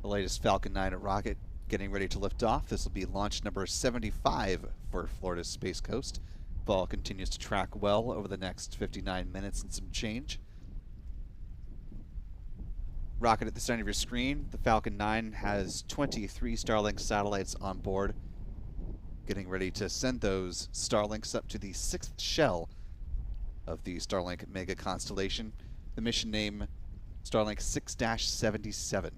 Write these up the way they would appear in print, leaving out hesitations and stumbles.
The latest Falcon 9 rocket getting ready to lift off. This will be launch number 75 for Florida's Space Coast. Ball continues to track well over the next 59 minutes and some change. Rocket at the center of your screen. The Falcon 9 has 23 Starlink satellites on board. Getting ready to send those Starlinks up to the 6th shell of the Starlink mega constellation. The mission name Starlink 6-77.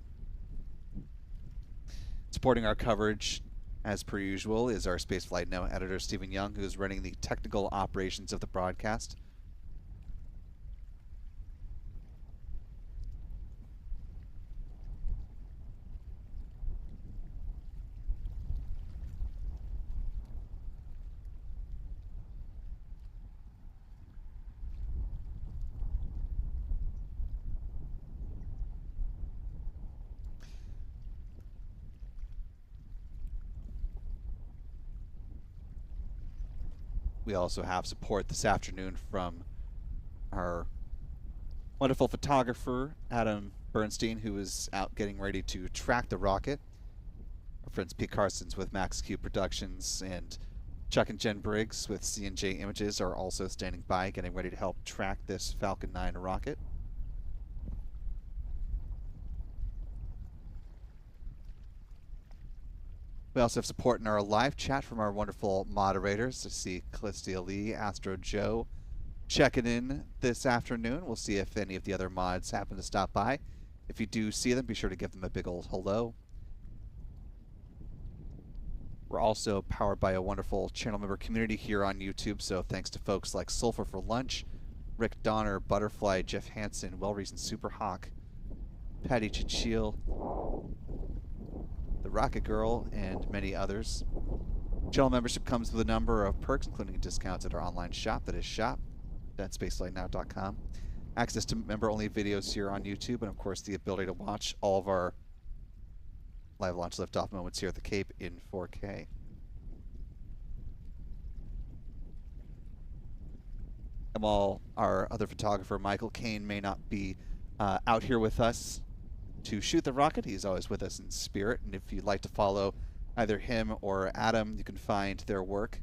Supporting our coverage, as per usual, is our Spaceflight Now editor, Stephen Young, who is running the technical operations of the broadcast. We also have support this afternoon from our wonderful photographer, Adam Bernstein, who is out getting ready to track the rocket. Our friends Pete Carsons with Max Q Productions and Chuck and Jen Briggs with C&J Images are also standing by, getting ready to help track this Falcon 9 rocket. We also have support in our live chat from our wonderful moderators. I see Callistia Lee, Astro Joe checking in this afternoon. We'll see if any of the other mods happen to stop by. If you do see them, be sure to give them a big old hello. We're also powered by a wonderful channel member community here on YouTube, so thanks to folks like Sulfur for Lunch, Rick Donner, Butterfly, Jeff Hansen, Well-Reasoned Superhawk, Patty Chichil, the Rocket Girl, and many others. Channel membership comes with a number of perks, including discounts at our online shop, that is shop.spacelightnow.com. Access to member-only videos here on YouTube, and of course the ability to watch all of our live launch liftoff moments here at the Cape in 4K. While our other photographer, Michael Kane, may not be out here with us to shoot the rocket, he's always with us in spirit, and if you'd like to follow either him or Adam, you can find their work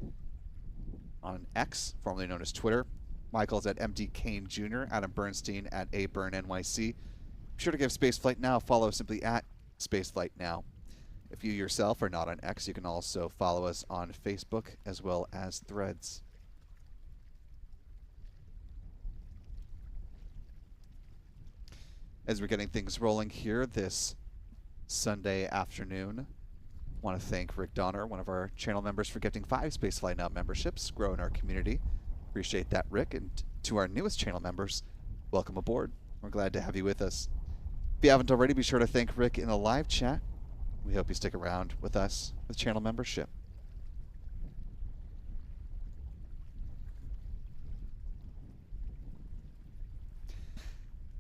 on X, formerly known as Twitter. Michael's at MD Kane Jr., Adam Bernstein at ABurnNYC. Be sure to give Spaceflight Now a follow simply at Spaceflight Now. If you yourself are not on X, you can also follow us on Facebook as well as Threads. As we're getting things rolling here this Sunday afternoon, I want to thank Rick Donner, one of our channel members, for gifting 5 Spaceflight Now memberships, growing our community. Appreciate that, Rick. And to our newest channel members, welcome aboard. We're glad to have you with us. If you haven't already, be sure to thank Rick in the live chat. We hope you stick around with us with channel membership.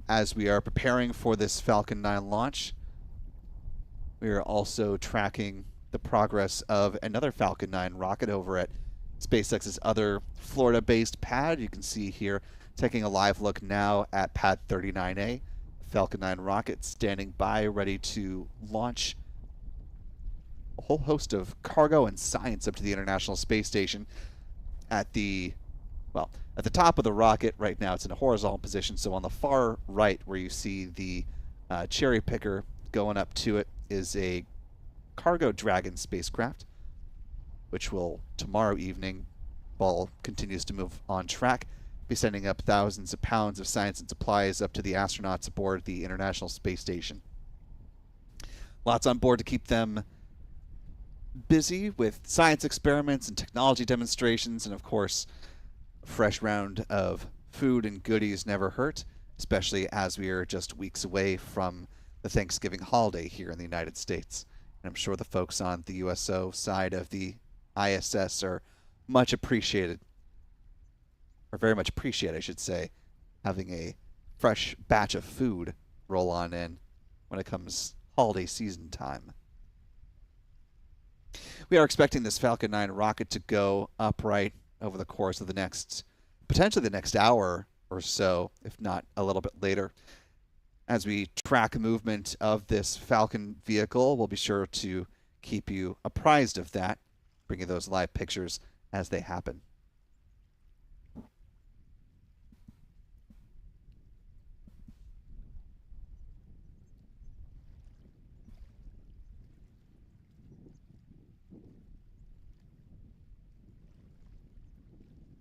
As we are preparing for this Falcon 9 launch, we are also tracking the progress of another Falcon 9 rocket over at SpaceX's other Florida-based pad. You can see here, taking a live look now at pad 39A. Falcon 9 rocket standing by, ready to launch a whole host of cargo and science up to the International Space Station. At the top of the rocket right now, it's in a horizontal position, so on the far right where you see the cherry picker going up to it is a Cargo Dragon spacecraft, which will, tomorrow evening, while continues to move on track, be sending up thousands of pounds of science and supplies up to the astronauts aboard the International Space Station. Lots on board to keep them busy with science experiments and technology demonstrations, and of course, fresh round of food and goodies never hurt, especially as we are just weeks away from the Thanksgiving holiday here in the United States. And I'm sure the folks on the USO side of the ISS are much appreciated, or very much appreciate, I should say, having a fresh batch of food roll on in when it comes holiday season time. We are expecting this Falcon 9 rocket to go upright over the course of the next, potentially the next hour or so, if not a little bit later. As we track movement of this Falcon vehicle, we'll be sure to keep you apprised of that, bringing those live pictures as they happen.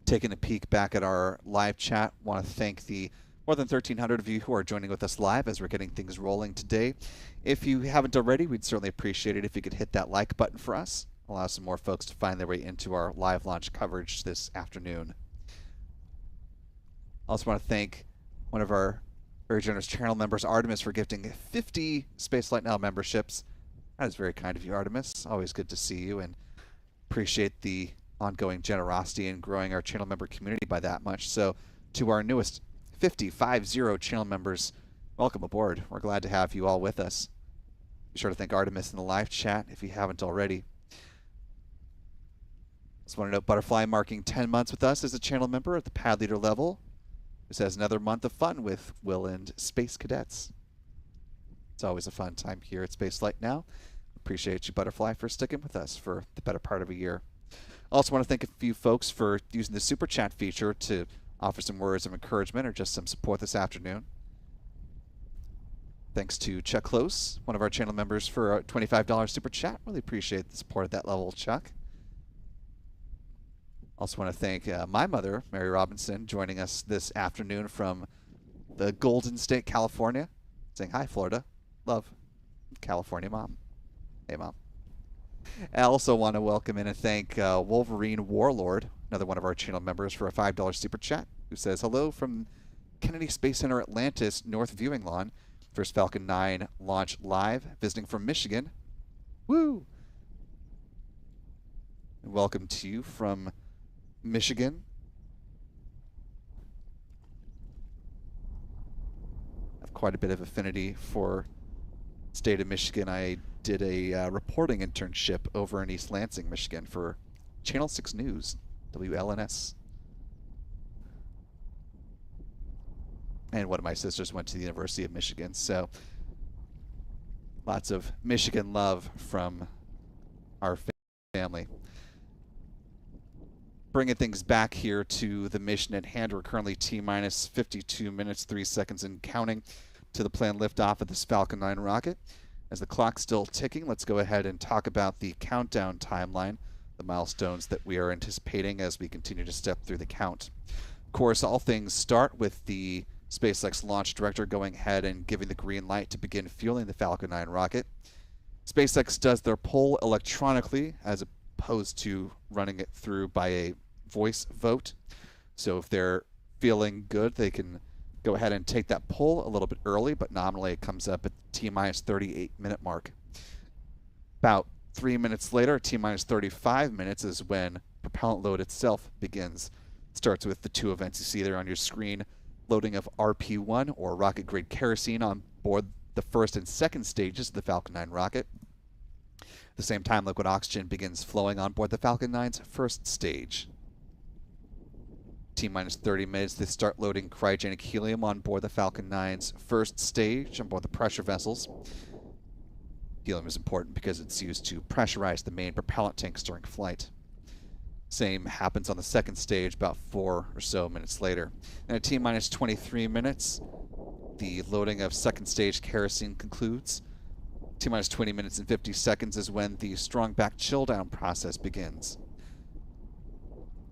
Taking a peek back at our live chat, want to thank the more than 1,300 of you who are joining with us live as we're getting things rolling today. If you haven't already, we'd certainly appreciate it if you could hit that like button for us. Allow some more folks to find their way into our live launch coverage this afternoon. I also want to thank one of our very generous channel members, Artemis, for gifting 50 Spaceflight Now memberships. That is very kind of you, Artemis. Always good to see you, and appreciate the ongoing generosity in growing our channel member community by that much. So to our newest 50 channel members, welcome aboard. We're glad to have you all with us. Be sure to thank Artemis in the live chat if you haven't already. Just want to note Butterfly marking 10 months with us as a channel member at the pad leader level. This has another month of fun with Will and Space Cadets. It's always a fun time here at Spaceflight Now. Appreciate you, Butterfly, for sticking with us for the better part of a year. Also want to thank a few folks for using the Super Chat feature to offer some words of encouragement or just some support this afternoon. Thanks to Chuck Close, one of our channel members, for a $25 Super Chat. Really appreciate the support at that level, Chuck. Also want to thank my mother, Mary Robinson, joining us this afternoon from the Golden State, California. Saying hi, Florida. Love. California, Mom. Hey, Mom. I also want to welcome in and thank Wolverine Warlord, another one of our channel members, for a $5 Super Chat, who says, hello from Kennedy Space Center Atlantis North Viewing Lawn. First Falcon 9 launch live, visiting from Michigan. Woo! And welcome to you from Michigan. I have quite a bit of affinity for the state of Michigan. I did a reporting internship over in East Lansing, Michigan for Channel 6 News, WLNS. And one of my sisters went to the University of Michigan, so lots of Michigan love from our family. Bringing things back here to the mission at hand, we're currently T-minus 52 minutes, 3 seconds and counting to the planned liftoff of this Falcon 9 rocket. As the clock's still ticking, let's go ahead and talk about the countdown timeline, the milestones that we are anticipating as we continue to step through the count. Of course, all things start with the SpaceX launch director going ahead and giving the green light to begin fueling the Falcon 9 rocket. SpaceX does their poll electronically as opposed to running it through by a voice vote. So if they're feeling good, they can go ahead and take that poll a little bit early, but nominally it comes up at the T-minus 38-minute mark. About 3 minutes later, T-minus 35 minutes, is when propellant load itself begins. It starts with the two events you see there on your screen: loading of RP1, or rocket-grade kerosene, on board the first and second stages of the Falcon 9 rocket. At the same time, liquid oxygen begins flowing on board the Falcon 9's first stage. T-minus 30 minutes, they start loading cryogenic helium on board the Falcon 9's first stage on board the pressure vessels. Helium is important because it's used to pressurize the main propellant tanks during flight. Same happens on the second stage about 4 or so minutes later. And at T-minus 23 minutes, the loading of second stage kerosene concludes. T-minus 20 minutes and 50 seconds is when the strong back chill down process begins.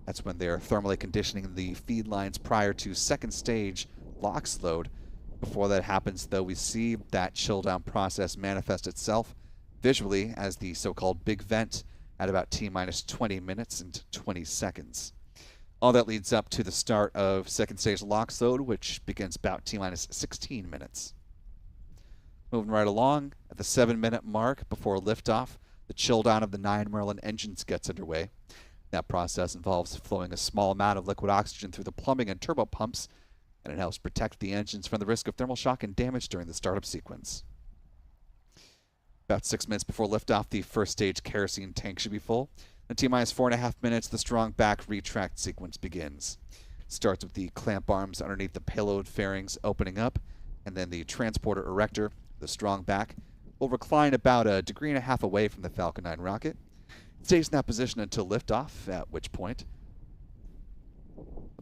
That's when they're thermally conditioning the feed lines prior to second stage LOX load. Before that happens, though, we see that chill down process manifest itself visually as the so-called big vent at about T-minus 20 minutes and 20 seconds. All that leads up to the start of second stage LOX load, which begins about T-minus 16 minutes. Moving right along, at the 7-minute mark before liftoff, the chill down of the 9 Merlin engines gets underway. That process involves flowing a small amount of liquid oxygen through the plumbing and turbo pumps, and it helps protect the engines from the risk of thermal shock and damage during the startup sequence. About 6 minutes before liftoff, the first stage kerosene tank should be full. In T-minus 4.5 minutes, the strong back retract sequence begins. It starts with the clamp arms underneath the payload fairings opening up, And then the transporter erector, the strong back, will recline about 1.5 degrees away from the Falcon 9 rocket. It stays in that position until liftoff, at which point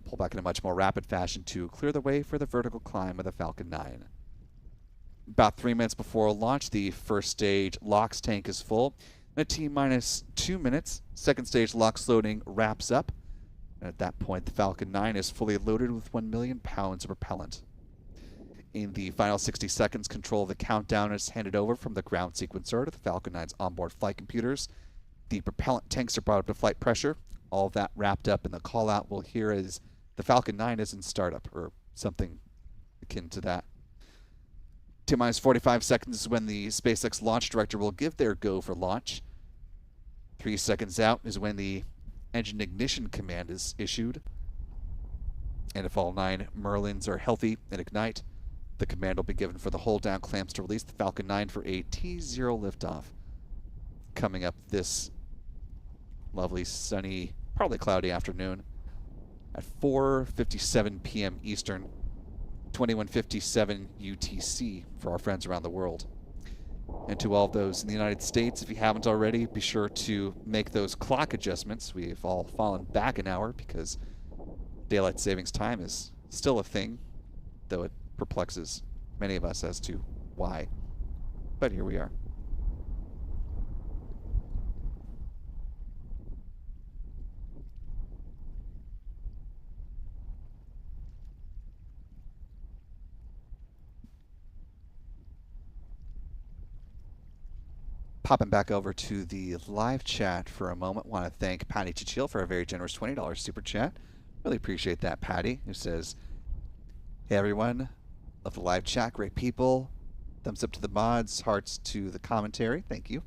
pull back in a much more rapid fashion to clear the way for the vertical climb of the Falcon 9. About 3 minutes before launch, the first stage LOX tank is full. And at T-minus 2 minutes, second stage LOX loading wraps up. And at that point, the Falcon 9 is fully loaded with 1 million pounds of propellant. In the final 60 seconds, control of the countdown is handed over from the ground sequencer to the Falcon 9's onboard flight computers. The propellant tanks are brought up to flight pressure. All of that wrapped up in the call-out we'll hear as the Falcon 9 is in startup, or something akin to that. T-minus 45 seconds is when the SpaceX launch director will give their go for launch. 3 seconds out is when the engine ignition command is issued. And if all 9 Merlins are healthy and ignite, the command will be given for the hold-down clamps to release the Falcon 9 for a T0 liftoff. Coming up this lovely, sunny, partly cloudy afternoon at 4:57 p.m. Eastern, 21:57 UTC for our friends around the world. And to all of those in the United States, if you haven't already, be sure to make those clock adjustments. We've all fallen back an hour because daylight savings time is still a thing, though it perplexes many of us as to why. But here we are. Popping back over to the live chat for a moment. Want to thank Patty Chichil for a very generous $20 super chat. Really appreciate that, Patty, who says, "Hey everyone, love the live chat, great people. Thumbs up to the mods, hearts to the commentary, thank you.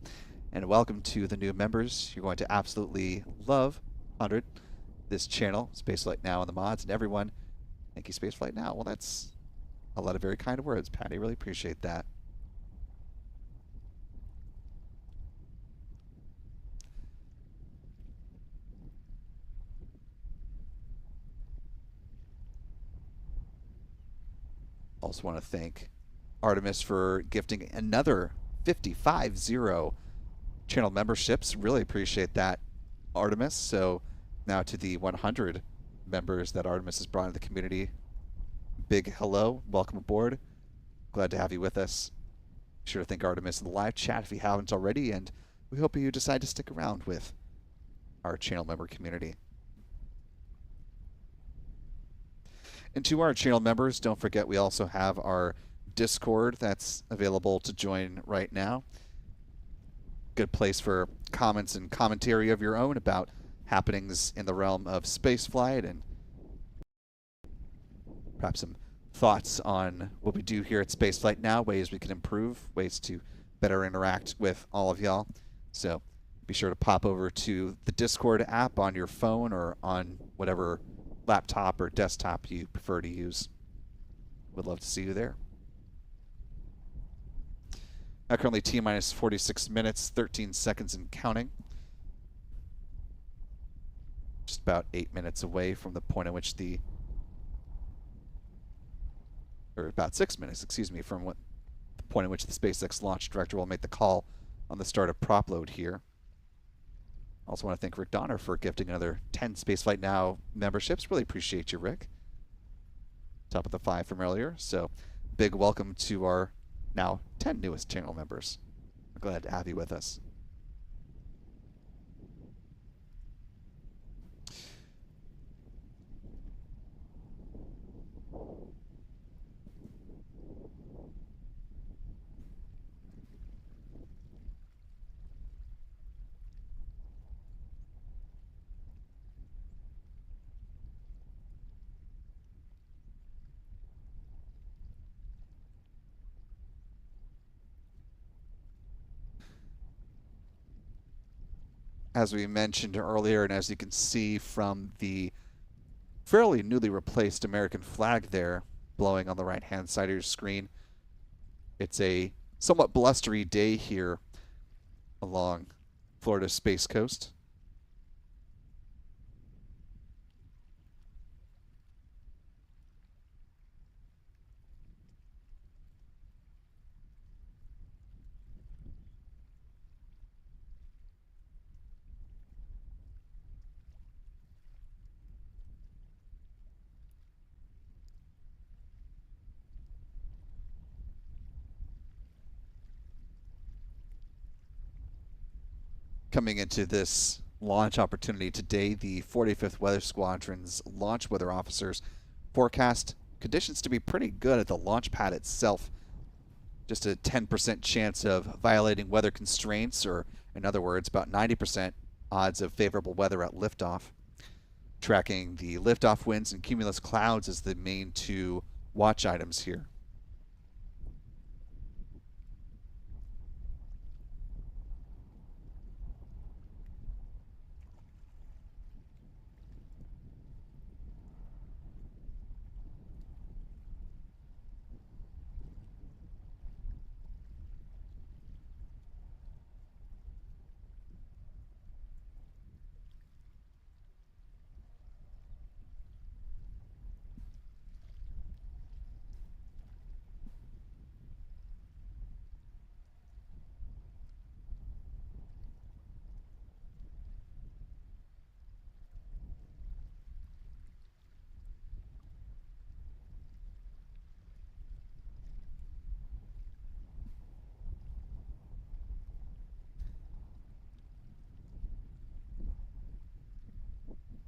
And welcome to the new members. You're going to absolutely love 100, this channel, Spaceflight Now and the mods, and everyone. Thank you, Spaceflight Now." Well, that's a lot of very kind words, Patty. Really appreciate that. Also want to thank Artemis for gifting another 55 channel memberships. Really appreciate that, Artemis. So now to the 100 members that Artemis has brought into the community. Big hello, welcome aboard. Glad to have you with us. Be sure to thank Artemis in the live chat if you haven't already, and we hope you decide to stick around with our channel member community. And to our channel members, don't forget we also have our Discord that's available to join right now. Good place for comments and commentary of your own about happenings in the realm of spaceflight, and perhaps some thoughts on what we do here at Spaceflight Now, ways we can improve, ways to better interact with all of y'all. So be sure to pop over to the Discord app on your phone or on whatever laptop or desktop you prefer to use. Would love to see you there. Now currently T-minus 46 minutes, 13 seconds and counting. Just about 8 minutes away from the point at which the, or about 6 minutes, excuse me, from what the point at which the SpaceX launch director will make the call on the start of prop load here. Also want to thank Rick Donner for gifting another 10 Spaceflight Now memberships. Really appreciate you, Rick. Top of the 5 from earlier. So big welcome to our now 10 newest channel members. We're glad to have you with us. As we mentioned earlier, and as you can see from the fairly newly replaced American flag there blowing on the right-hand side of your screen, it's a somewhat blustery day here along Florida's Space Coast. Coming into this launch opportunity today, the 45th Weather Squadron's launch weather officers forecast conditions to be pretty good at the launch pad itself. Just a 10% chance of violating weather constraints, or in other words, about 90% odds of favorable weather at liftoff. Tracking the liftoff winds and cumulus clouds as the main two watch items here.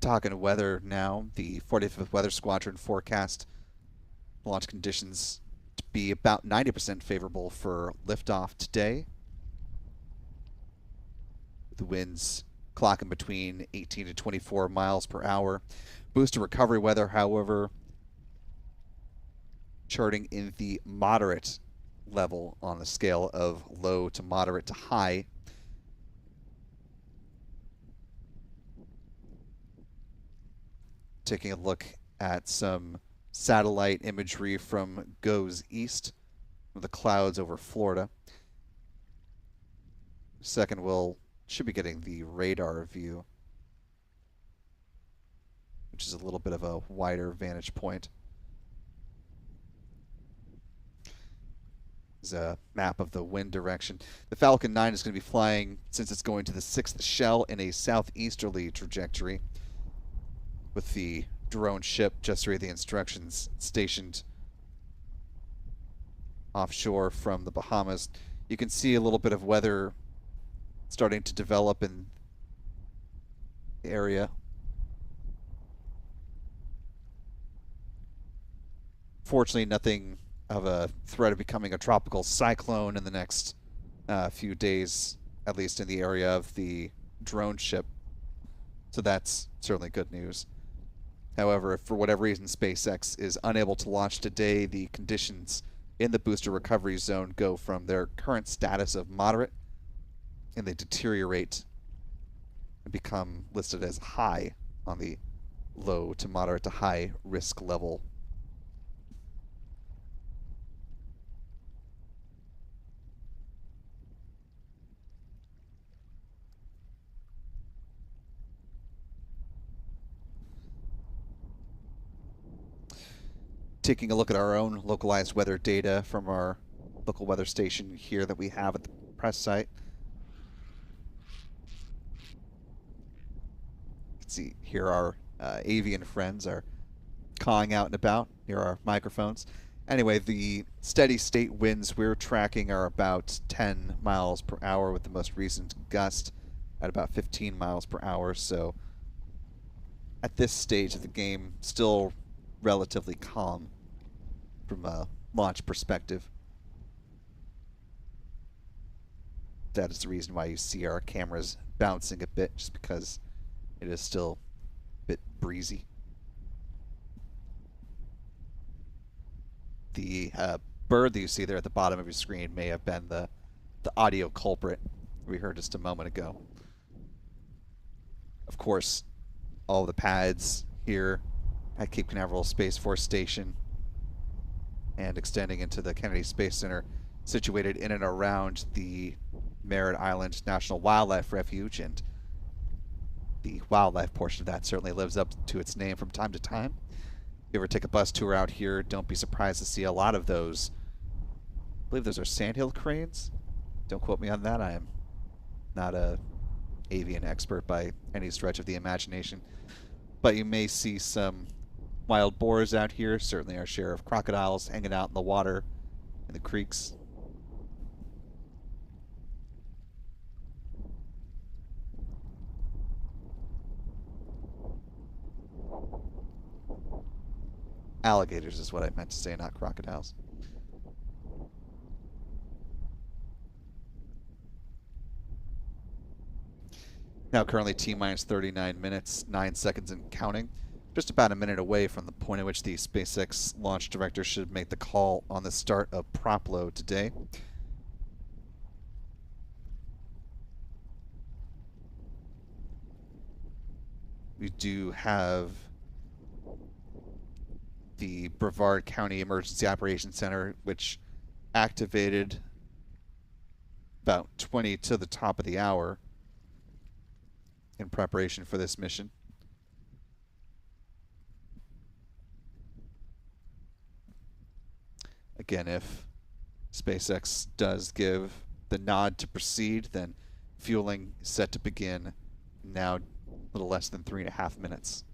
Talking weather now, the 45th Weather Squadron forecast launch conditions to be about 90% favorable for liftoff today. The winds clocking between 18 to 24 miles per hour. Booster recovery weather, however, charting in the moderate level on the scale of low to moderate to high. Taking a look at some satellite imagery from GOES East, of the clouds over Florida. Second, should be getting the radar view, which is a little bit of a wider vantage point. There's a map of the wind direction. The Falcon 9 is going to be flying, since it's going to the 6th shell, in a southeasterly trajectory, with the drone ship, just to read the instructions, stationed offshore from the Bahamas. You can see a little bit of weather starting to develop in the area. Fortunately, nothing of a threat of becoming a tropical cyclone in the next few days, at least in the area of the drone ship. So that's certainly good news. However, if for whatever reason SpaceX is unable to launch today, the conditions in the booster recovery zone go from their current status of moderate, and they deteriorate and become listed as high on the low to moderate to high risk level. Taking a look at our own localized weather data from our local weather station here that we have at the press site. You can see here our avian friends are cawing out and about. Here are our microphones. Anyway, the steady state winds we're tracking are about 10 miles per hour, with the most recent gust at about 15 miles per hour. So at this stage of the game, still relatively calm from a launch perspective. That is the reason why you see our cameras bouncing a bit, just because it is still a bit breezy. The bird that you see there at the bottom of your screen may have been the audio culprit we heard just a moment ago. Of course, all the pads here at Cape Canaveral Space Force Station and extending into the Kennedy Space Center, situated in and around the Merritt Island National Wildlife Refuge, and the wildlife portion of that certainly lives up to its name from time to time. If you ever take a bus tour out here, don't be surprised to see a lot of those. I believe those are sandhill cranes. Don't quote me on that. I am not a avian expert by any stretch of the imagination. But you may see some wild boars out here, certainly our share of crocodiles hanging out in the water in the creeks. Alligators is what I meant to say, not crocodiles. Now currently T-minus 39 minutes, 9 seconds and counting. Just about a minute away from the point at which the SpaceX launch director should make the call on the start of prop load today. We do have the Brevard County Emergency Operations Center, which activated about 20 to the top of the hour in preparation for this mission. Again, if SpaceX does give the nod to proceed, then fueling is set to begin now, a little less than 3.5 minutes.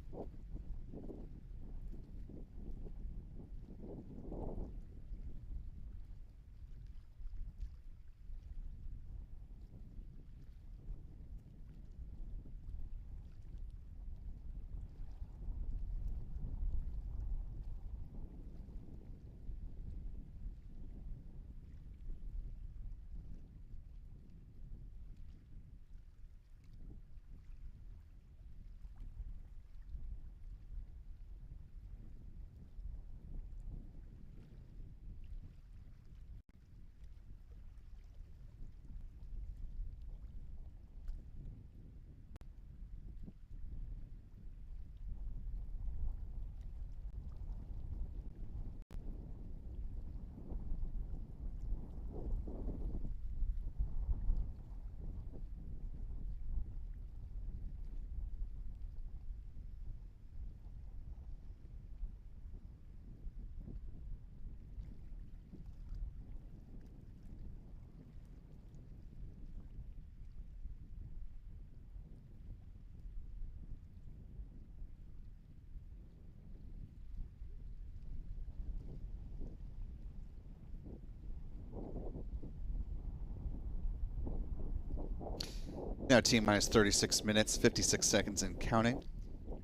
Now T-minus 36 minutes, 56 seconds and counting.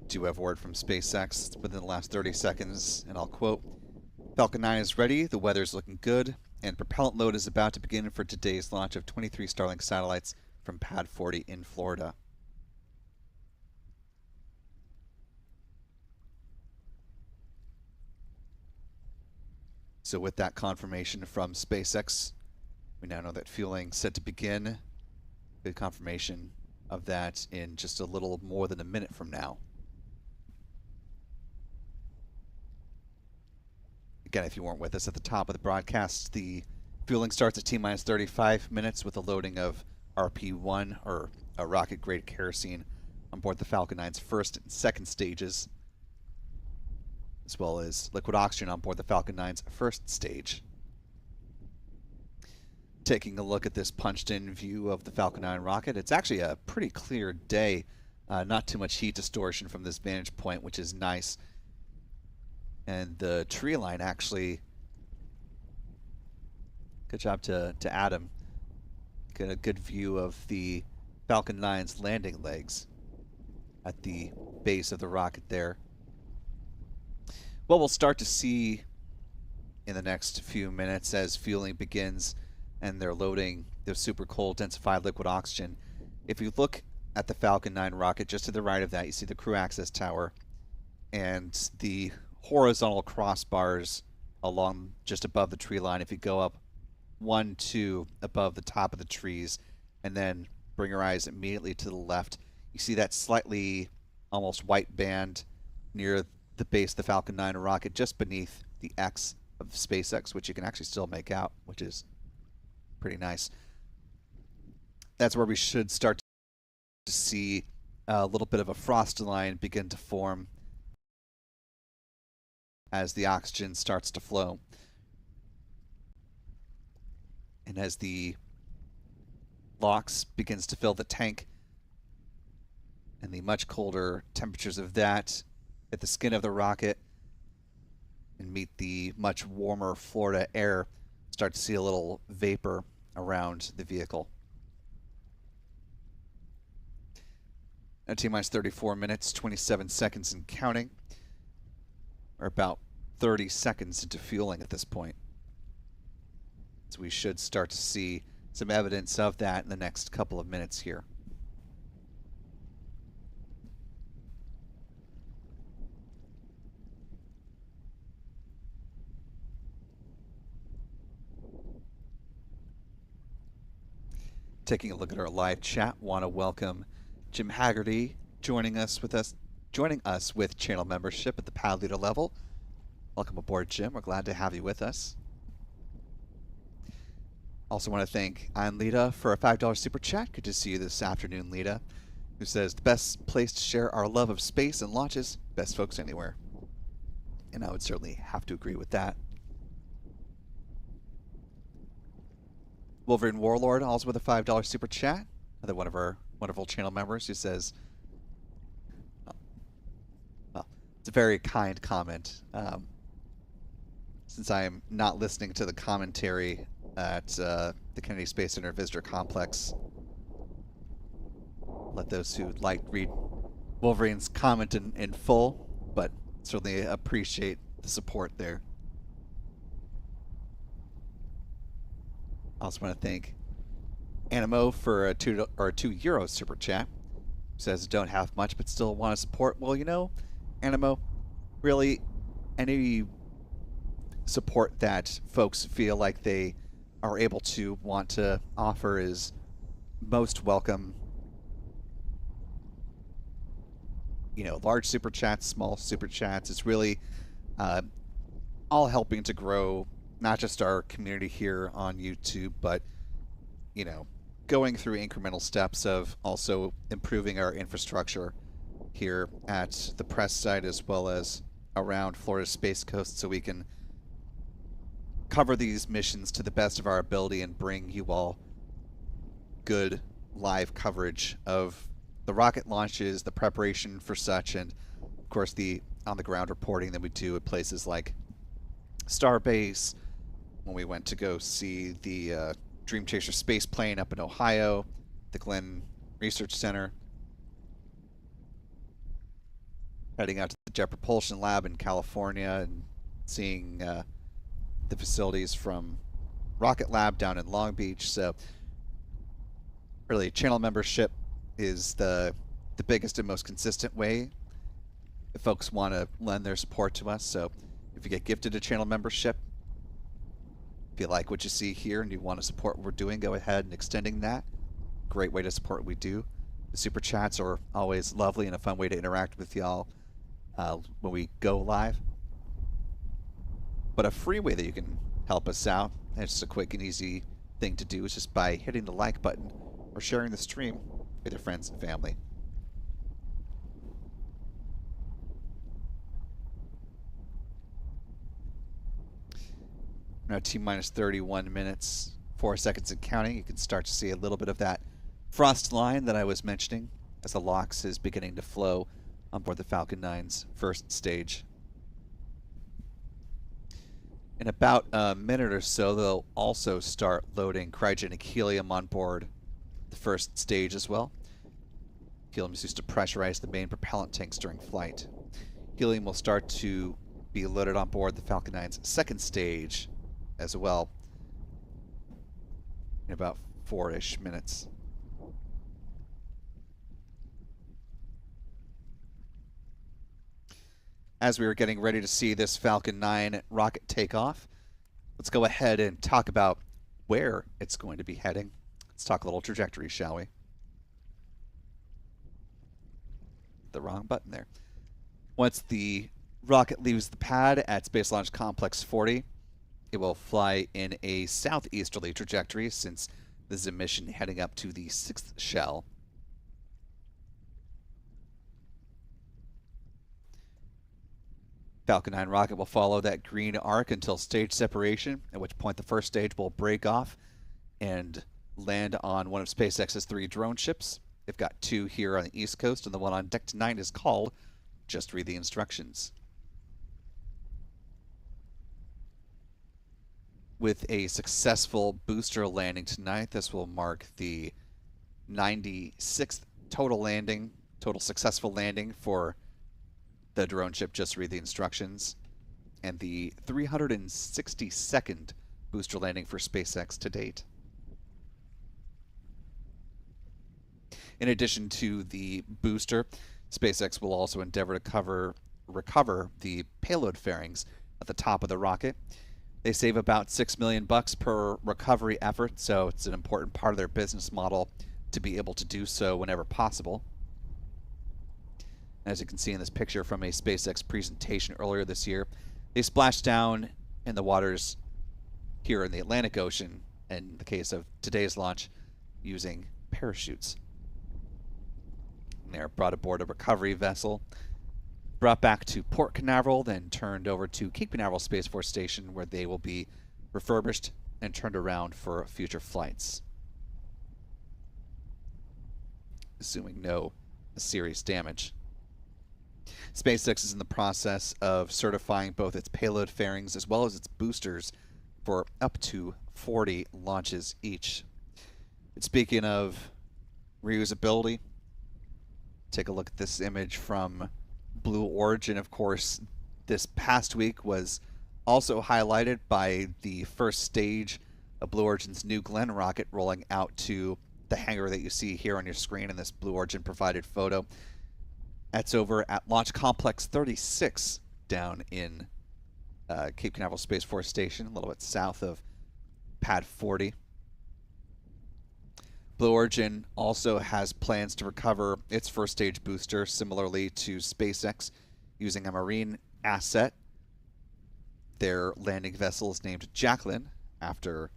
Do have word from SpaceX within the last 30 seconds, and I'll quote, Falcon 9 is ready, the weather's looking good, and propellant load is about to begin for today's launch of 23 Starlink satellites from Pad 40 in Florida. So with that confirmation from SpaceX, we now know that fueling set to begin. Good confirmation of that in just a little more than a minute from now. Again, if you weren't with us at the top of the broadcast, the fueling starts at T-minus 35 minutes with a loading of RP-1, or a rocket-grade kerosene, on board the Falcon 9's first and second stages, as well as liquid oxygen on board the Falcon 9's first stage. Taking a look at this punched-in view of the Falcon 9 rocket, it's actually a pretty clear day. Not too much heat distortion from this vantage point, which is nice. And the tree line actually, good job to Adam. Get a good view of the Falcon 9's landing legs at the base of the rocket there. What we'll start to see in the next few minutes as fueling begins and they're loading the super cold densified liquid oxygen. If you look at the Falcon 9 rocket, just to the right of that, you see the crew access tower and the horizontal crossbars along just above the tree line. If you go up 1, 2 above the top of the trees and then bring your eyes immediately to the left, you see that slightly almost white band near the base of the Falcon 9 rocket just beneath the X of SpaceX, which you can actually still make out, which is pretty nice. That's where we should start to see a little bit of a frost line begin to form as the oxygen starts to flow. And as the LOX begins to fill the tank and the much colder temperatures of that at the skin of the rocket and meet the much warmer Florida air, start to see a little vapor around the vehicle. Now T-minus 34 minutes, 27 seconds and counting. We're about 30 seconds into fueling at this point. So we should start to see some evidence of that in the next couple of minutes here. Taking a look at our live chat, want to welcome Jim Haggerty joining us with channel membership at the pad leader level. Welcome aboard, Jim. We're glad to have you with us. Also want to thank Lita for a $5 super chat. Good to see you this afternoon, Lita, who says the best place to share our love of space and launches, best folks anywhere. And I would certainly have to agree with that. Wolverine Warlord also with a $5 super chat. Another one of our wonderful channel members who says, well, it's a very kind comment. Since I am not listening to the commentary at the Kennedy Space Center Visitor Complex, let those who like read Wolverine's comment in full, but certainly appreciate the support there. I also want to thank Animo for a €2 super chat. Says don't have much but still want to support. Well, you know, Animo, really any support that folks feel like they are able to want to offer is most welcome. You know, large super chats, small super chats, it's really all helping to grow not just our community here on YouTube, but, you know, going through incremental steps of also improving our infrastructure here at the press site as well as around Florida's Space Coast so we can cover these missions to the best of our ability and bring you all good live coverage of the rocket launches, the preparation for such, and of course the on-the-ground reporting that we do at places like Starbase, when we went to go see the Dream Chaser space plane up in Ohio, the Glenn Research Center, heading out to the Jet Propulsion Lab in California and seeing the facilities from Rocket Lab down in Long Beach. So really, channel membership is the biggest and most consistent way if folks want to lend their support to us. So if you get gifted a channel membership, if you like what you see here and you want to support what we're doing, go ahead and extending that. Great way to support what we do. The super chats are always lovely and a fun way to interact with y'all when we go live. But a free way that you can help us out, and it's just a quick and easy thing to do, is just by hitting the like button or sharing the stream with your friends and family. Now T-minus 31 minutes, 4 seconds and counting. You can start to see a little bit of that frost line that I was mentioning as the LOX is beginning to flow on board the Falcon 9's first stage. In about a minute or so, they'll also start loading cryogenic helium on board the first stage as well. Helium is used to pressurize the main propellant tanks during flight. Helium will start to be loaded on board the Falcon 9's second stage as well in about 4-ish minutes. As we were getting ready to see this Falcon 9 rocket take off, let's go ahead and talk about where it's going to be heading. Let's talk a little trajectory, shall we? The wrong button there. Once the rocket leaves the pad at Space Launch Complex 40, it will fly in a southeasterly trajectory since this is a mission heading up to the 6th shell. Falcon 9 rocket will follow that green arc until stage separation, at which point the first stage will break off and land on one of SpaceX's 3 drone ships. They've got 2 here on the East Coast, and the one on Deck 9 is called Just Read the Instructions. With a successful booster landing tonight, this will mark the 96th total successful landing for the drone ship Just Read the Instructions. and the 362nd booster landing for SpaceX to date. In addition to the booster, SpaceX will also endeavor to recover the payload fairings at the top of the rocket. They save about $6 million per recovery effort, so it's an important part of their business model to be able to do so whenever possible. As you can see in this picture from a SpaceX presentation earlier this year, they splashed down in the waters here in the Atlantic Ocean, in the case of today's launch, using parachutes. They're brought aboard a recovery vessel, brought back to Port Canaveral, then turned over to Cape Canaveral Space Force Station, where they will be refurbished and turned around for future flights, assuming no serious damage. SpaceX is in the process of certifying both its payload fairings as well as its boosters for up to 40 launches each. And speaking of reusability, take a look at this image from Blue Origin. Of course, this past week was also highlighted by the first stage of Blue Origin's New Glenn rocket rolling out to the hangar that you see here on your screen in this Blue Origin provided photo. That's over at Launch Complex 36 down in Cape Canaveral Space Force Station, a little bit south of Pad 40. Blue Origin also has plans to recover its first stage booster similarly to SpaceX using a marine asset. Their landing vessel is named Jacqueline, after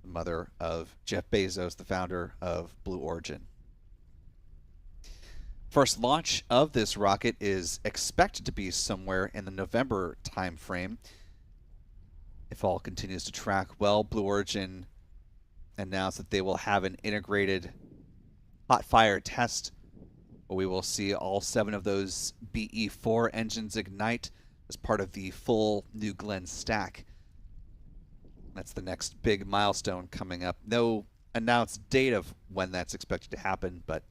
the mother of Jeff Bezos, the founder of Blue Origin. First launch of this rocket is expected to be somewhere in the November timeframe. If all continues to track well, Blue Origin announced that they will have an integrated hot fire test where we will see all 7 of those BE-4 engines ignite as part of the full New Glenn stack. That's the next big milestone coming up. No announced date of when that's expected to happen, but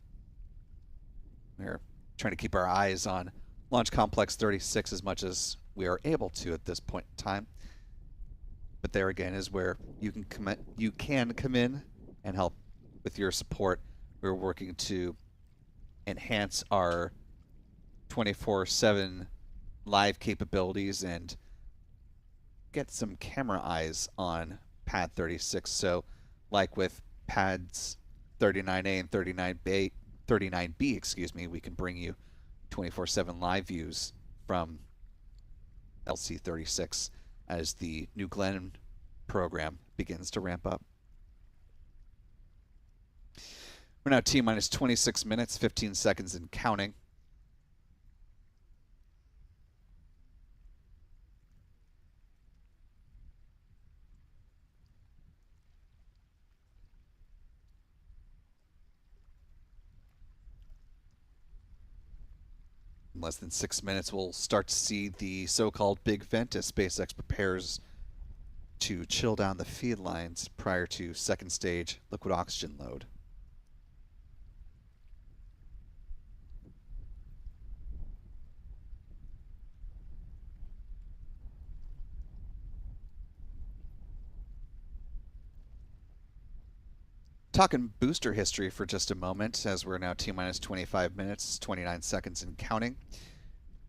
we're trying to keep our eyes on Launch Complex 36 as much as we are able to at this point in time. But there again is where you can come in and help with your support. We're working to enhance our 24/7 live capabilities and get some camera eyes on Pad 36. So like with Pads 39A and 39B, excuse me, we can bring you 24/7 live views from LC-36 as the New Glenn program begins to ramp up. We're now T-minus 26 minutes, 15 seconds and counting. In less than 6 minutes, we'll start to see the so-called big vent as SpaceX prepares to chill down the feed lines prior to second stage liquid oxygen load. Talking booster history for just a moment, as we're now T-minus 25 minutes, 29 seconds and counting.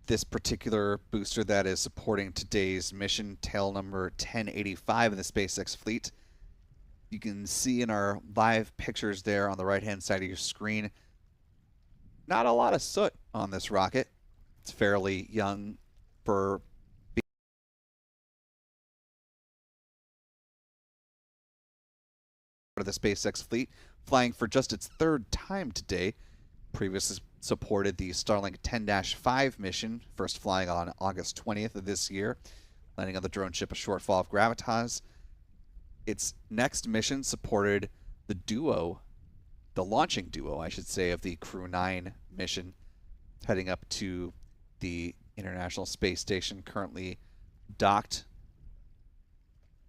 This particular booster that is supporting today's mission, tail number 1085 in the SpaceX fleet. You can see in our live pictures there on the right-hand side of your screen, not a lot of soot on this rocket. It's fairly young for of the SpaceX fleet, flying for just its 3rd time today. Previously supported the Starlink 10-5 mission, first flying on August 20th of this year, landing on the drone ship A Shortfall of Gravitas. Its next mission supported the duo, the launching duo, I should say, of the Crew 9 mission, heading up to the International Space Station, currently docked.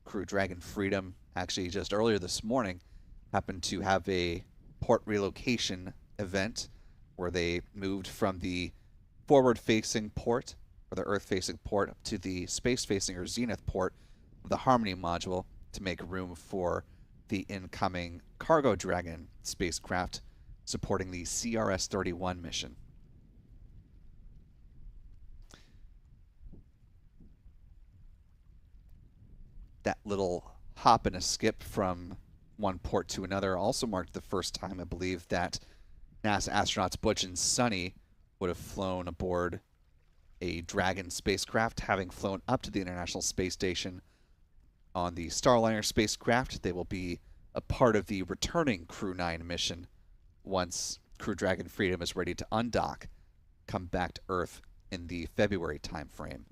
Crew Dragon Freedom, actually just earlier this morning, happened to have a port relocation event where they moved from the forward-facing port or the Earth-facing port up to the space-facing or zenith port of the Harmony module to make room for the incoming Cargo Dragon spacecraft supporting the CRS-31 mission. That little hop and a skip from one port to another also marked the first time, I believe, that NASA astronauts Butch and Sonny would have flown aboard a Dragon spacecraft, having flown up to the International Space Station on the Starliner spacecraft. They will be a part of the returning Crew 9 mission once Crew Dragon Freedom is ready to undock, come back to Earth in the February timeframe.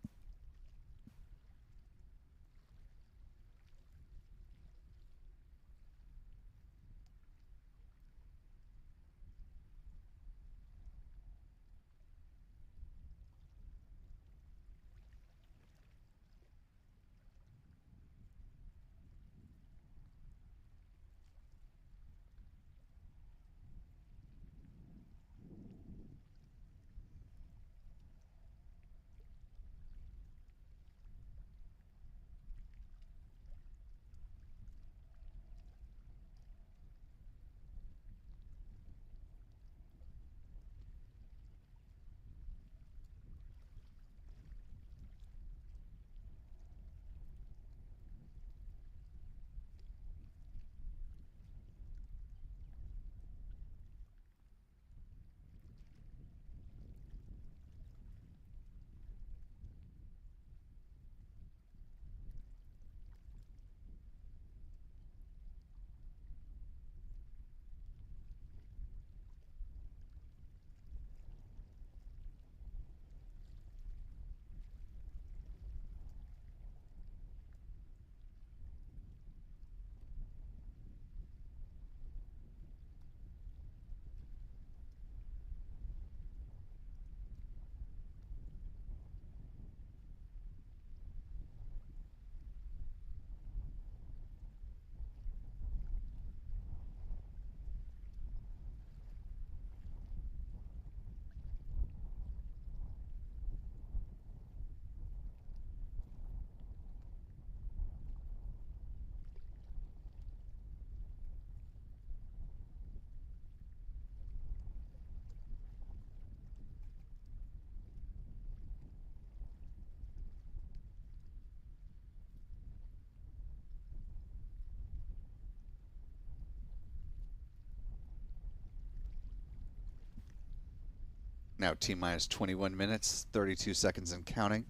Now T-minus 21 minutes, 32 seconds and counting.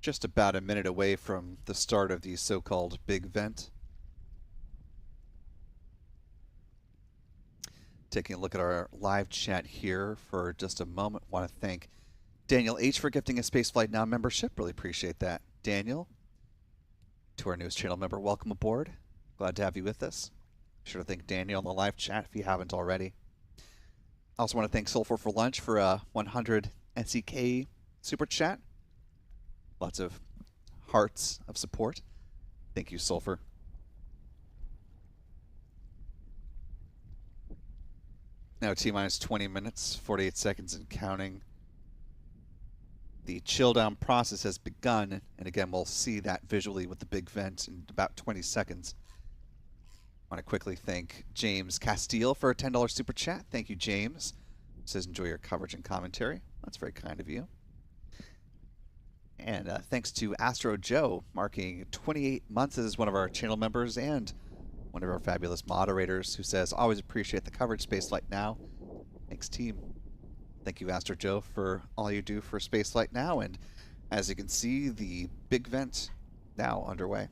Just about a minute away from the start of the so-called big vent. Taking a look at our live chat here for just a moment. Want to thank Daniel H. for gifting a Spaceflight Now membership. Really appreciate that, Daniel. To our newest channel member, welcome aboard. Glad to have you with us. Be sure to thank Daniel in the live chat if you haven't already. I also want to thank Sulfur for Lunch for a 100 SEK super chat. Lots of hearts of support. Thank you, Sulfur. Now T-minus 20 minutes, 48 seconds and counting. The chill down process has begun, and again, we'll see that visually with the big vent in about 20 seconds. I want to quickly thank James Castile for a $10 super chat. Thank you, James. Says enjoy your coverage and commentary. That's very kind of you. And thanks to Astro Joe, marking 28 months as one of our channel members and one of our fabulous moderators, who says, always appreciate the coverage, Spaceflight Now. Thanks, team. Thank you, Astro Joe, for all you do for Spaceflight Now. And as you can see, the big vent now underway.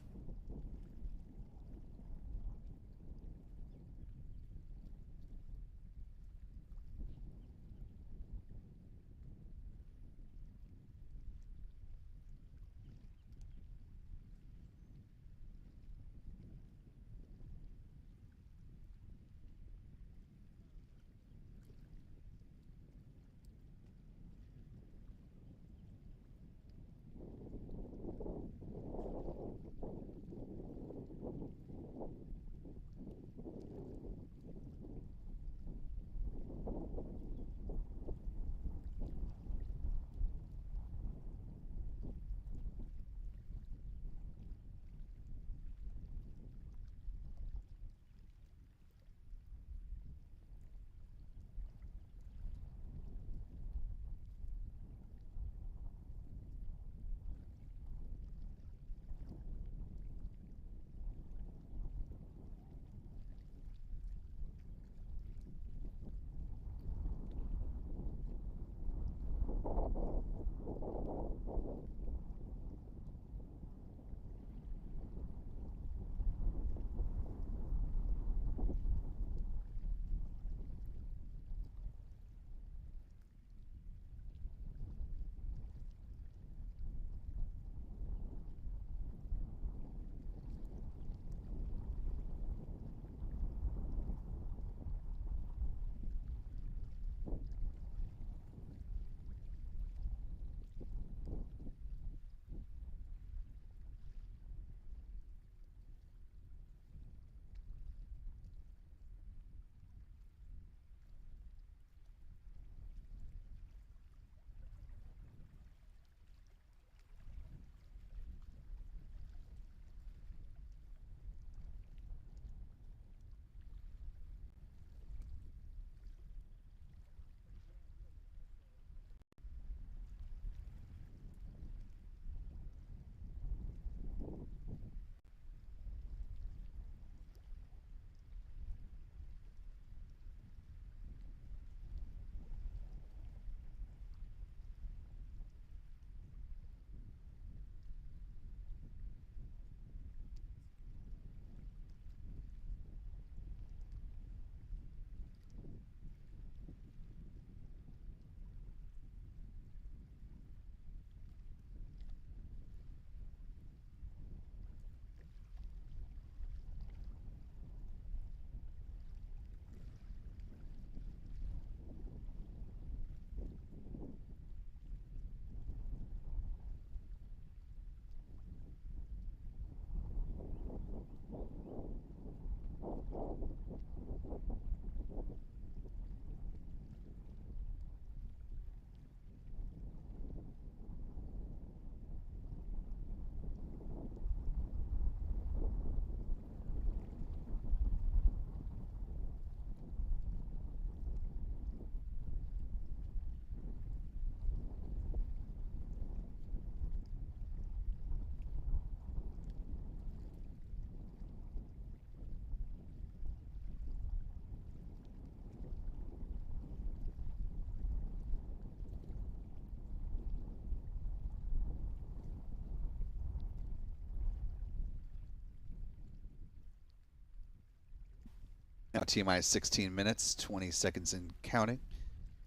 Now T-minus 16 minutes, 20 seconds and counting.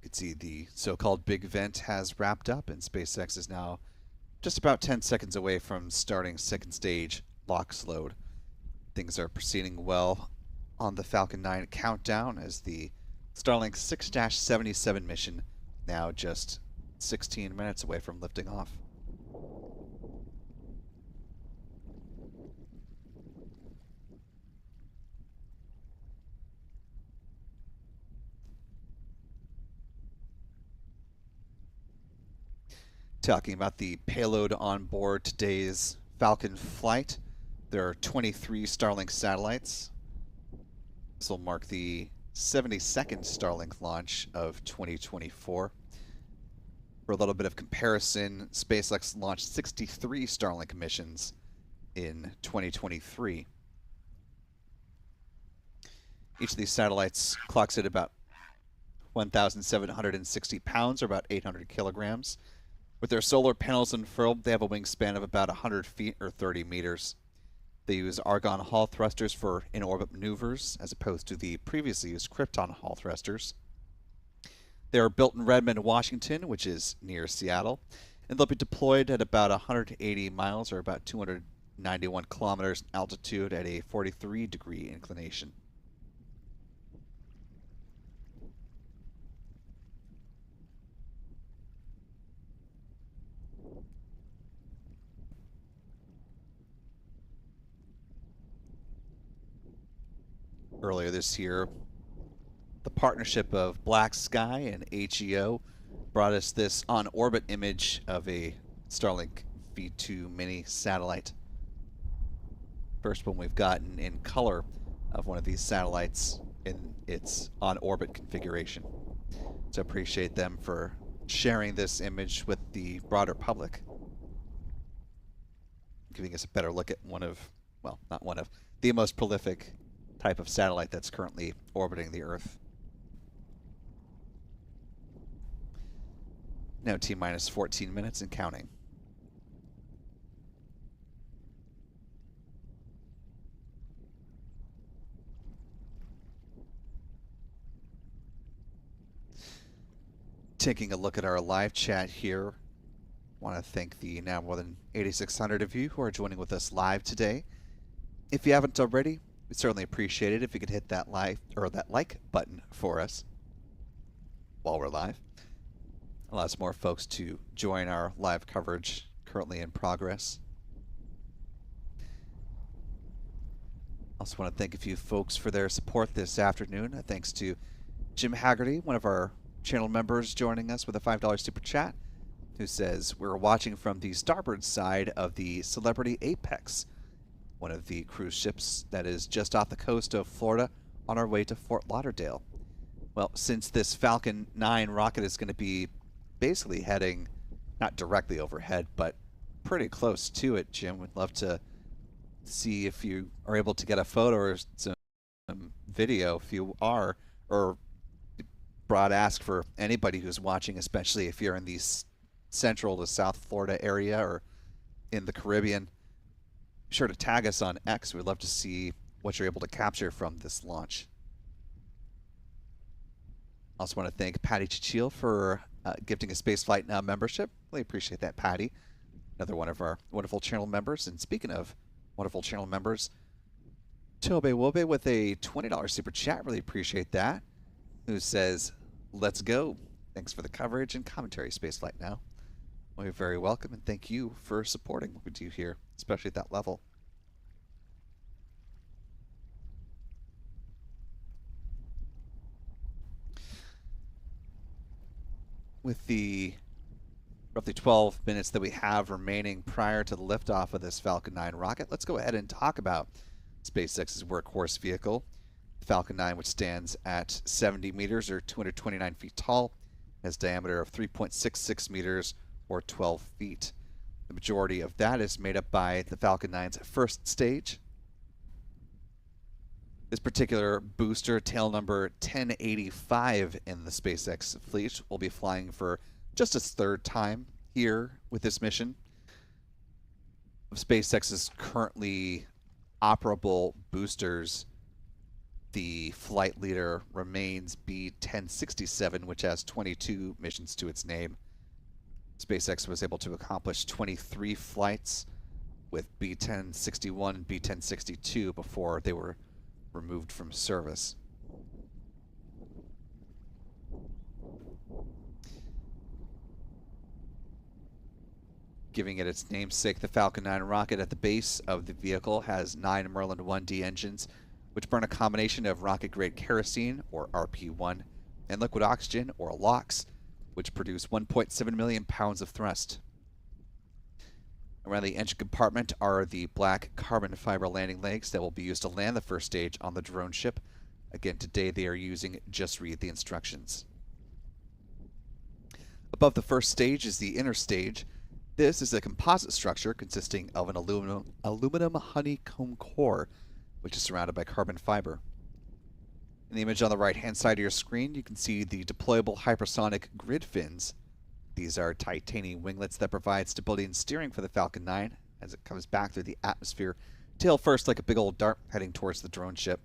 You can see the so-called big vent has wrapped up, and SpaceX is now just about 10 seconds away from starting second stage LOX load. Things are proceeding well on the Falcon 9 countdown as the Starlink 6-77 mission now just 16 minutes away from lifting off. Talking about the payload on board today's Falcon flight, there are 23 Starlink satellites. This will mark the 72nd Starlink launch of 2024. For a little bit of comparison, SpaceX launched 63 Starlink missions in 2023. Each of these satellites clocks at about 1,760 pounds, or about 800 kilograms. With their solar panels unfurled, they have a wingspan of about 100 feet or 30 meters. They use argon Hall thrusters for in-orbit maneuvers, as opposed to the previously used Krypton Hall thrusters. They are built in Redmond, Washington, which is near Seattle, and they'll be deployed at about 180 miles, or about 291 kilometers altitude at a 43-degree inclination. Earlier this year, the partnership of Black Sky and HEO brought us this on-orbit image of a Starlink V2 mini satellite. First one we've gotten in color of one of these satellites in its on-orbit configuration. So I appreciate them for sharing this image with the broader public, giving us a better look at one of, well, not one of, the most prolific type of satellite that's currently orbiting the Earth. Now T-minus 14 minutes and counting. Taking a look at our live chat here. Want to thank the now more than 8,600 of you who are joining with us live today. If you haven't already, we'd certainly appreciate it if you could hit that like button for us while we're live. Allows more folks to join our live coverage currently in progress. Also want to thank a few folks for their support this afternoon. Thanks to Jim Haggerty, one of our channel members, joining us with a $5 super chat, who says, we're watching from the starboard side of the Celebrity Apex, one of the cruise ships that is just off the coast of Florida on our way to Fort Lauderdale. Well, since this Falcon 9 rocket is going to be basically heading not directly overhead, but pretty close to it, Jim, we'd love to see if you are able to get a photo or some video if you are, or broad ask for anybody who's watching, especially if you're in the Central to South Florida area or in the Caribbean. Be sure to tag us on X. We'd love to see what you're able to capture from this launch. Also want to thank Patty Chichil for gifting a Spaceflight Now membership. Really appreciate that, Patty. Another one of our wonderful channel members. And speaking of wonderful channel members, Tobe Wobe with a $20 super chat. Really appreciate that. Who says, let's go. Thanks for the coverage and commentary, Spaceflight Now. Well, you're very welcome, and thank you for supporting what we do here, especially at that level. With the roughly 12 minutes that we have remaining prior to the liftoff of this Falcon 9 rocket, let's go ahead and talk about SpaceX's workhorse vehicle. The Falcon 9, which stands at 70 meters or 229 feet tall, has a diameter of 3.66 meters or 12 feet. The majority of that is made up by the Falcon 9's first stage. This particular booster, tail number 1085 in the SpaceX fleet, will be flying for just its third time here with this mission. Of SpaceX's currently operable boosters, the flight leader remains B-1067, which has 22 missions to its name. SpaceX was able to accomplish 23 flights with B-1061 and B-1062 before they were removed from service. Giving it its namesake, the Falcon 9 rocket at the base of the vehicle has 9 Merlin 1D engines, which burn a combination of rocket-grade kerosene, or RP-1, and liquid oxygen, or LOX, which produce 1.7 million pounds of thrust. Around the engine compartment are the black carbon fiber landing legs that will be used to land the first stage on the drone ship. Again, today they are using Just Read the Instructions. Above the first stage is the inner stage. This is a composite structure consisting of an aluminum honeycomb core, which is surrounded by carbon fiber. In the image on the right-hand side of your screen, you can see the deployable hypersonic grid fins. These are titanium winglets that provide stability and steering for the Falcon 9 as it comes back through the atmosphere, tail first like a big old dart heading towards the drone ship.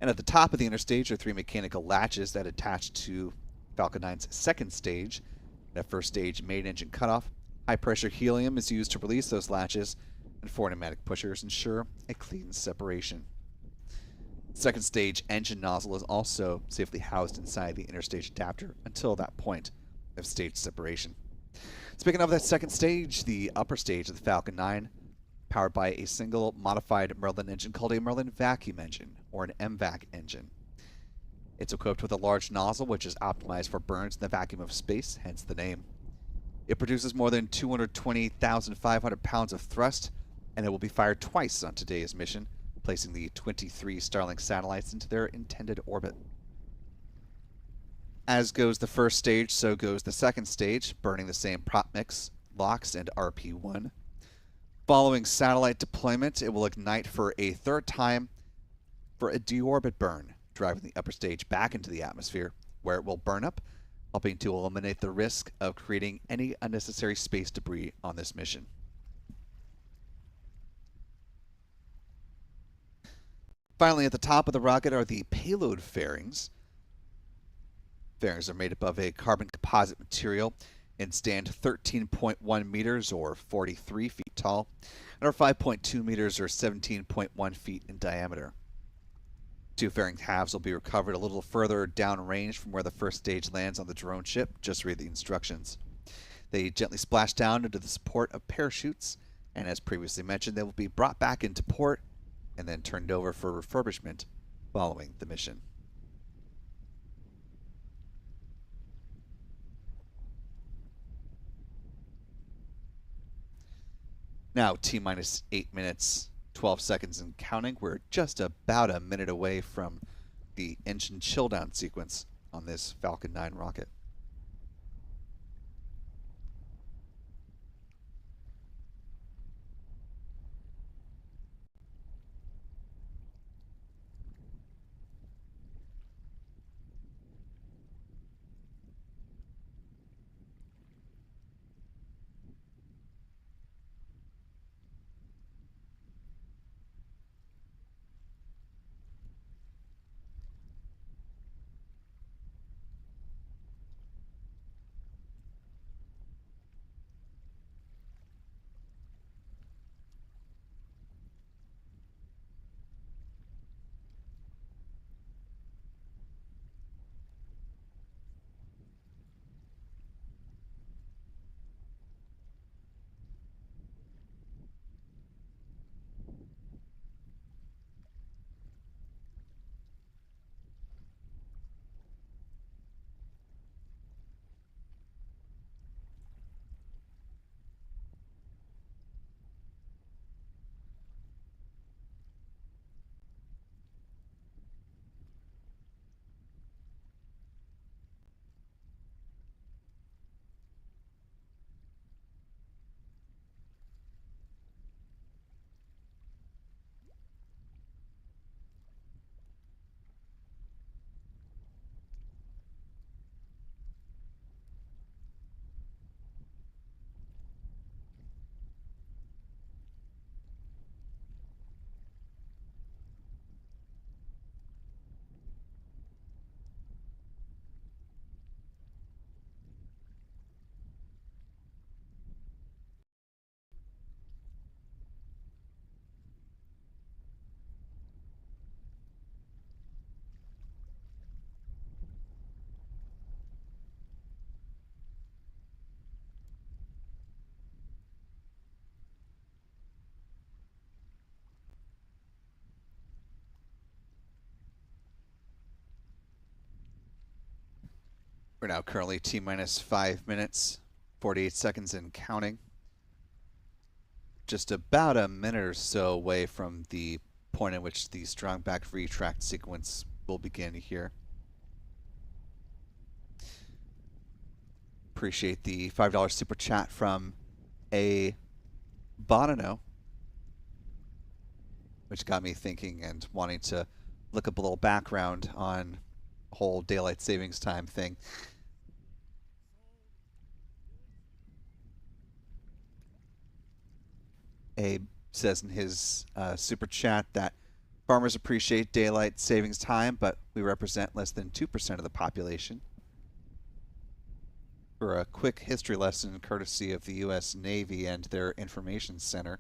And at the top of the inner stage are 3 mechanical latches that attach to Falcon 9's second stage. That first stage main engine cutoff, high-pressure helium is used to release those latches, and 4 pneumatic pushers ensure a clean separation. Second stage engine nozzle is also safely housed inside the inner stage adapter until that point of stage separation. Speaking of that second stage, the upper stage of the Falcon 9, powered by a single modified Merlin engine called a Merlin vacuum engine, or an MVAC engine. It's equipped with a large nozzle which is optimized for burns in the vacuum of space, hence the name. It produces more than 220,500 pounds of thrust, and it will be fired twice on today's mission, placing the 23 Starlink satellites into their intended orbit. As goes the first stage, so goes the second stage, burning the same prop mix, LOX, and RP-1. Following satellite deployment, it will ignite for a third time for a deorbit burn, driving the upper stage back into the atmosphere, where it will burn up, helping to eliminate the risk of creating any unnecessary space debris on this mission. Finally, at the top of the rocket are the payload fairings. Fairings are made up of a carbon composite material and stand 13.1 meters or 43 feet tall, and are 5.2 meters or 17.1 feet in diameter. Two fairing halves will be recovered a little further downrange from where the first stage lands on the drone ship. Just read the instructions. They gently splash down into the support of parachutes, and as previously mentioned, they will be brought back into port and then turned over for refurbishment following the mission. Now, T-minus 8 minutes, 12 seconds and counting. We're just about a minute away from the engine chill down sequence on this Falcon 9 rocket. We're now currently T-minus 5 minutes, 48 seconds and counting. Just about a minute or so away from the point at which the strong back retract sequence will begin here. Appreciate the $5 super chat from A. Bonino, which got me thinking and wanting to look up a little background on the whole daylight savings time thing. Abe says in his super chat that farmers appreciate daylight savings time, but we represent less than 2% of the population. For a quick history lesson courtesy of the U.S. Navy and their information center,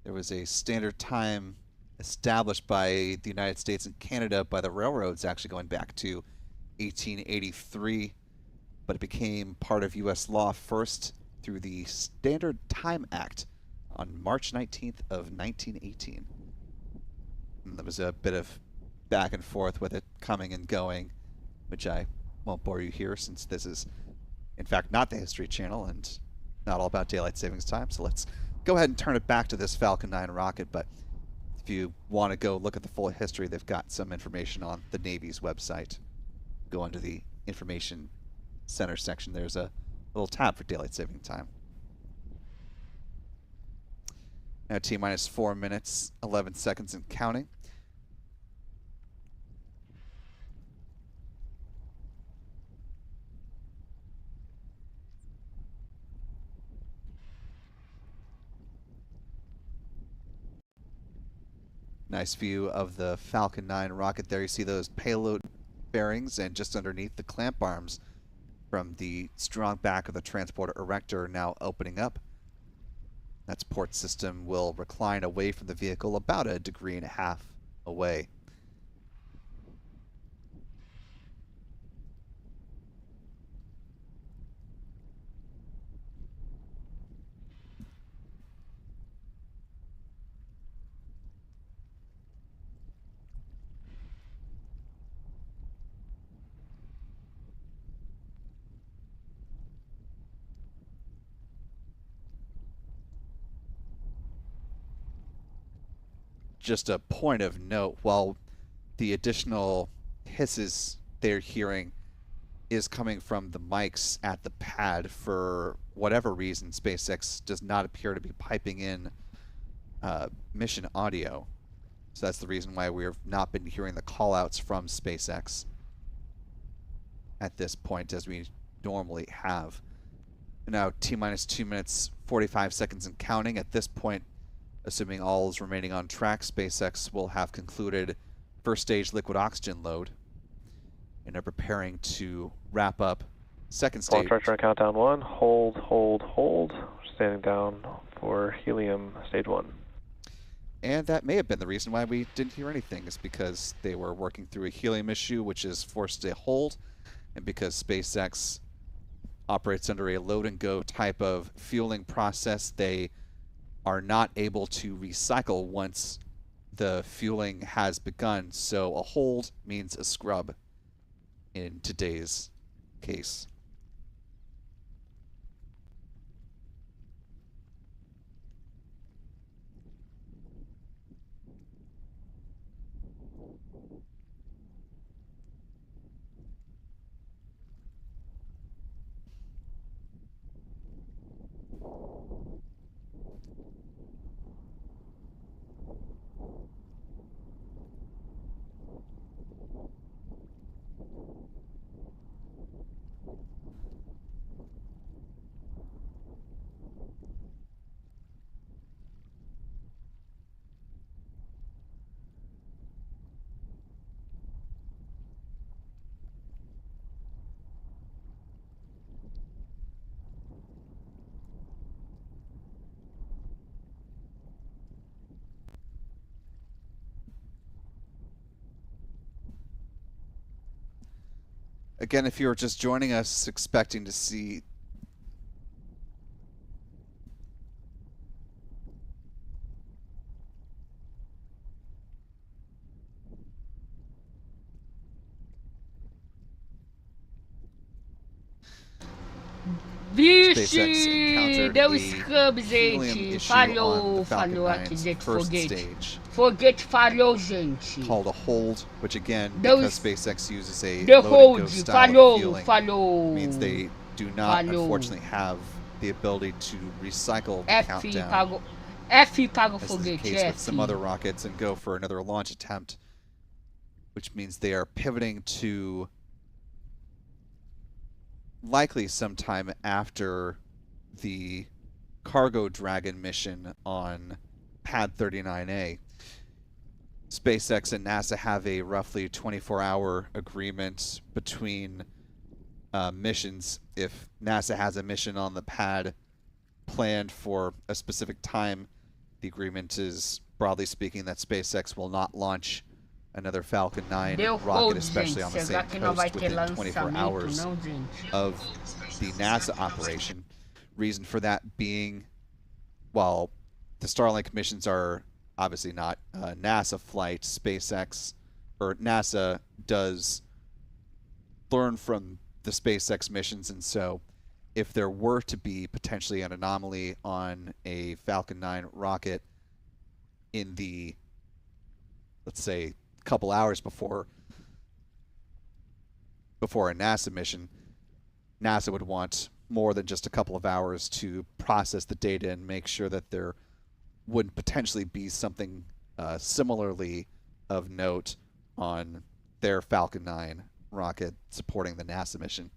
there was a standard time established by the United States and Canada by the railroads, actually going back to 1883, but it became part of U.S. law first through the Standard Time Act on March 19th of 1918. And there was a bit of back and forth with it coming and going, which I won't bore you here since this is, in fact, not the History Channel and not all about daylight savings time. So let's go ahead and turn it back to this Falcon 9 rocket. But if you want to go look at the full history, they've got some information on the Navy's website. Go under the Information Center section. There's a little tab for daylight saving time. Now T-minus 4 minutes, 11 seconds and counting. Nice view of the Falcon 9 rocket there. You see those payload bearings, and just underneath the clamp arms from the strong back of the transporter erector now opening up. That support system will recline away from the vehicle about 1.5 degrees away. Just a point of note, while the additional hisses they're hearing is coming from the mics at the pad, for whatever reason, SpaceX does not appear to be piping in mission audio. So that's the reason why we have not been hearing the callouts from SpaceX at this point as we normally have. Now T-minus 2 minutes, 45 seconds and counting. At this point, assuming all is remaining on track, SpaceX will have concluded first stage liquid oxygen load and are preparing to wrap up second stage. Launch on countdown 1. Hold, hold, hold. Standing down for helium stage 1. And that may have been the reason why we didn't hear anything, is because they were working through a helium issue, which is forced to hold, and because SpaceX operates under a load and go type of fueling process, they are not able to recycle once the fueling has begun. So a hold means a scrub in today's case. Again, if you're just joining us expecting to see Vixe, deu scrub, gente. Falhou aqui dentro do foguete. Foguete falhou, gente. Called a hold, which again, Deu because SpaceX uses a the load hold, and go style of fueling, falhou. means they do not, unfortunately, have the ability to recycle the countdown. F paga o As is the foguete, case with F. some other rockets, and go for another launch attempt, which means they are pivoting to likely sometime after the Cargo Dragon mission on Pad 39A. SpaceX and NASA have a roughly 24-hour agreement between missions. If NASA has a mission on the pad planned for a specific time, the agreement is, broadly speaking, that SpaceX will not launch another Falcon 9 rocket, especially on the same coast, within 24 hours of the NASA operation. Reason for that being, while the Starlink missions are obviously not NASA flight, SpaceX, or NASA does learn from the SpaceX missions, and so if there were to be potentially an anomaly on a Falcon 9 rocket in the, let's say, couple hours before a NASA mission, NASA would want more than just a couple of hours to process the data and make sure that there would potentially be something similarly of note on their Falcon 9 rocket supporting the NASA mission.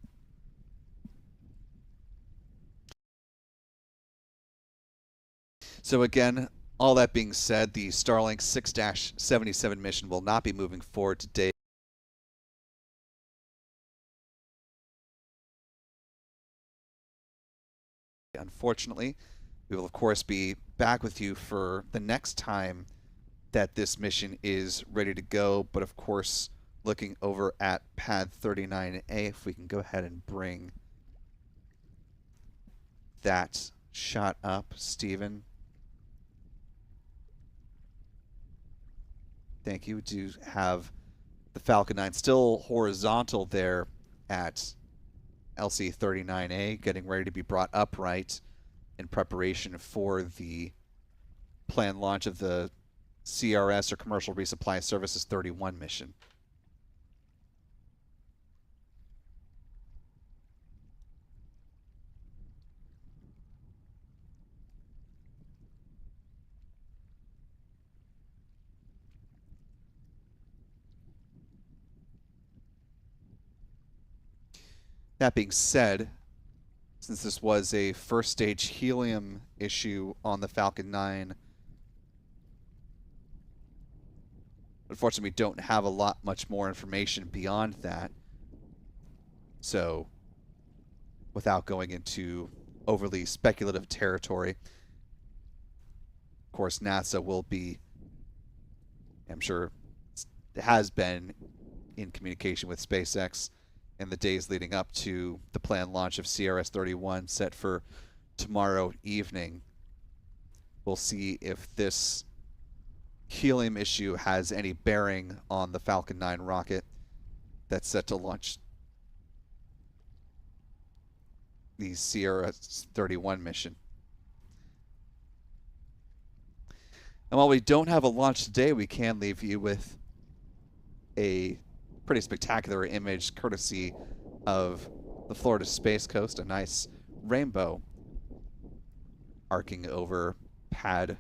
So again, All that being said, the Starlink 6-77 mission will not be moving forward today. Unfortunately, we will of course be back with you for the next time that this mission is ready to go, but of course looking over at pad 39A, if we can go ahead and bring that shot up, Stephen. Thank you. We do have the Falcon 9 still horizontal there at LC-39A, getting ready to be brought upright in preparation for the planned launch of the CRS, or Commercial Resupply Services 31 mission. That being said, since this was a first stage helium issue on the Falcon 9, unfortunately we don't have a lot much more information beyond that. So, without going into overly speculative territory, of course NASA will be, I'm sure has been, in communication with SpaceX in the days leading up to the planned launch of CRS-31 set for tomorrow evening. We'll see if this helium issue has any bearing on the Falcon 9 rocket that's set to launch the CRS-31 mission. And while we don't have a launch today, we can leave you with a pretty spectacular image courtesy of the Florida Space Coast, a nice rainbow arcing over pad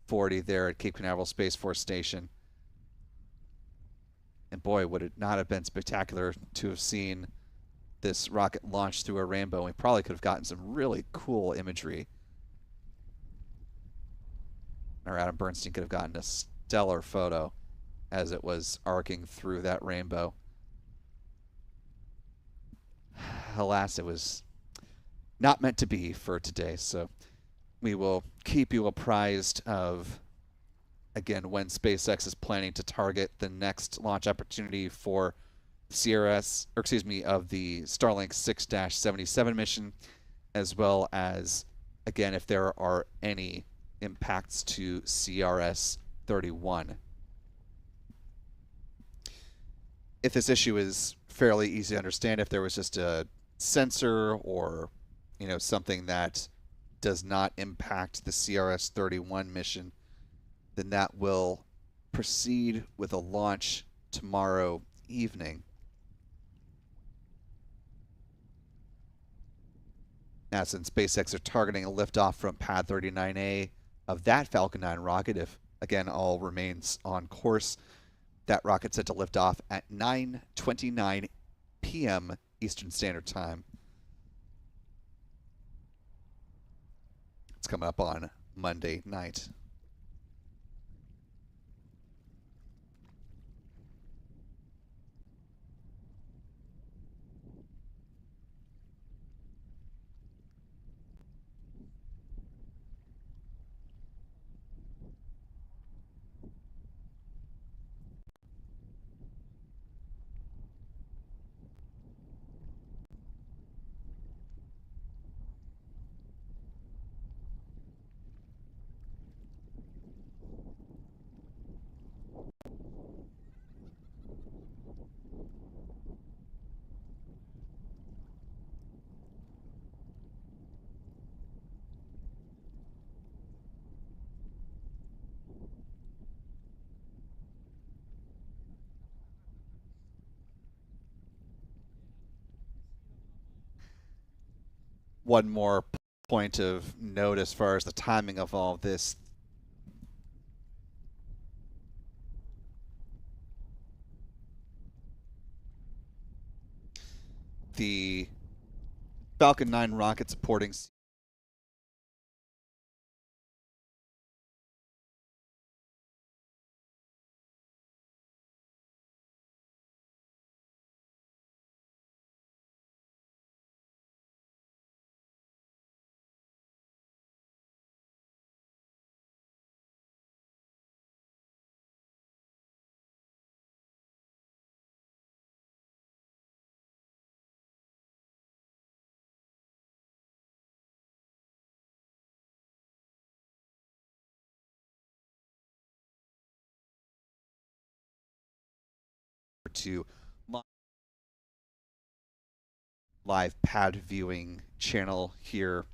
40 there at Cape Canaveral Space Force Station. And boy, would it not have been spectacular to have seen this rocket launch through a rainbow. We probably could have gotten some really cool imagery. Or Adam Bernstein could have gotten a stellar photo as it was arcing through that rainbow. Alas, it was not meant to be for today, so we will keep you apprised of, again, when SpaceX is planning to target the next launch opportunity for CRS, or excuse me, of the Starlink 6-77 mission, as well as, again, if there are any impacts to CRS-31. If this issue is fairly easy to understand, if there was just a sensor or, something that does not impact the CRS-31 mission, then that will proceed with a launch tomorrow evening. NASA and SpaceX are targeting a liftoff from pad 39A of that Falcon 9 rocket, if, again, all remains on course. That rocket set to lift off at 9:29 p.m. Eastern Standard Time. It's coming up on Monday night. One more point of note as far as the timing of all of this. The Falcon 9 rocket supporting to live pad viewing channel here.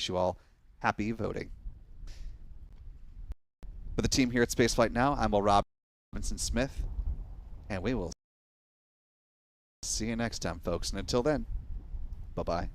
You all happy voting. For the team here at Spaceflight Now, I'm Will Robinson Smith, and we will see you next time, folks. And until then, bye-bye.